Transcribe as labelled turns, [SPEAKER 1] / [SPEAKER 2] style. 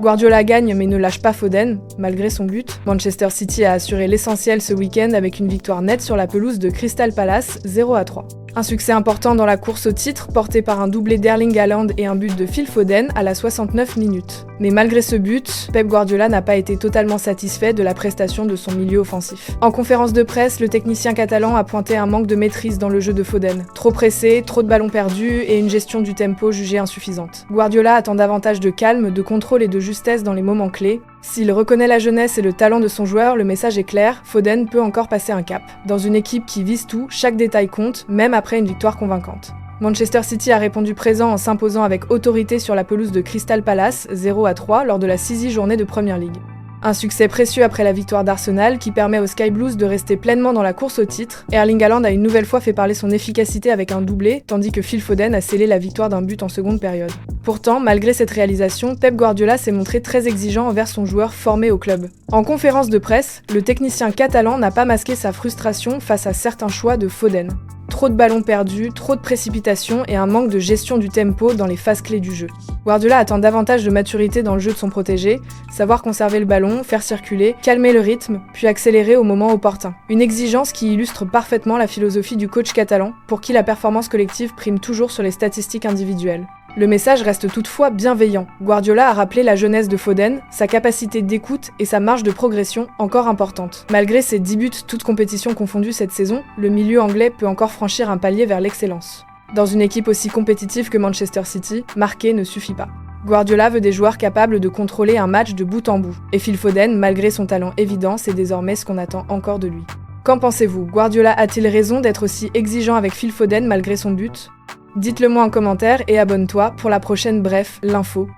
[SPEAKER 1] Guardiola gagne mais ne lâche pas Foden, malgré son but. Manchester City a assuré l'essentiel ce week-end avec une victoire nette sur la pelouse de Crystal Palace, 0-3. Un succès important dans la course au titre, porté par un doublé d'Erling Haaland et un but de Phil Foden à la 69 minutes. Mais malgré ce but, Pep Guardiola n'a pas été totalement satisfait de la prestation de son milieu offensif. En conférence de presse, le technicien catalan a pointé un manque de maîtrise dans le jeu de Foden. Trop pressé, trop de ballons perdus et une gestion du tempo jugée insuffisante. Guardiola attend davantage de calme, de contrôle et de justesse dans les moments clés. S'il reconnaît la jeunesse et le talent de son joueur, le message est clair, Foden peut encore passer un cap. Dans une équipe qui vise tout, chaque détail compte, même après une victoire convaincante. Manchester City a répondu présent en s'imposant avec autorité sur la pelouse de Crystal Palace, 0-3, lors de la 6e journée de Premier League. Un succès précieux après la victoire d'Arsenal qui permet aux Sky Blues de rester pleinement dans la course au titre. Erling Haaland a une nouvelle fois fait parler son efficacité avec un doublé, tandis que Phil Foden a scellé la victoire d'un but en seconde période. Pourtant, malgré cette réalisation, Pep Guardiola s'est montré très exigeant envers son joueur formé au club. En conférence de presse, le technicien catalan n'a pas masqué sa frustration face à certains choix de Foden. Trop de ballons perdus, trop de précipitation et un manque de gestion du tempo dans les phases clés du jeu. Guardiola attend davantage de maturité dans le jeu de son protégé, savoir conserver le ballon, faire circuler, calmer le rythme, puis accélérer au moment opportun. Une exigence qui illustre parfaitement la philosophie du coach catalan, pour qui la performance collective prime toujours sur les statistiques individuelles. Le message reste toutefois bienveillant. Guardiola a rappelé la jeunesse de Foden, sa capacité d'écoute et sa marge de progression encore importante. Malgré ses 10 buts toutes compétitions confondues cette saison, le milieu anglais peut encore franchir un palier vers l'excellence. Dans une équipe aussi compétitive que Manchester City, marquer ne suffit pas. Guardiola veut des joueurs capables de contrôler un match de bout en bout. Et Phil Foden, malgré son talent évident, c'est désormais ce qu'on attend encore de lui. Qu'en pensez-vous? Guardiola a-t-il raison d'être aussi exigeant avec Phil Foden malgré son but? Dites-le moi en commentaire et abonne-toi pour la prochaine Bref, l'info.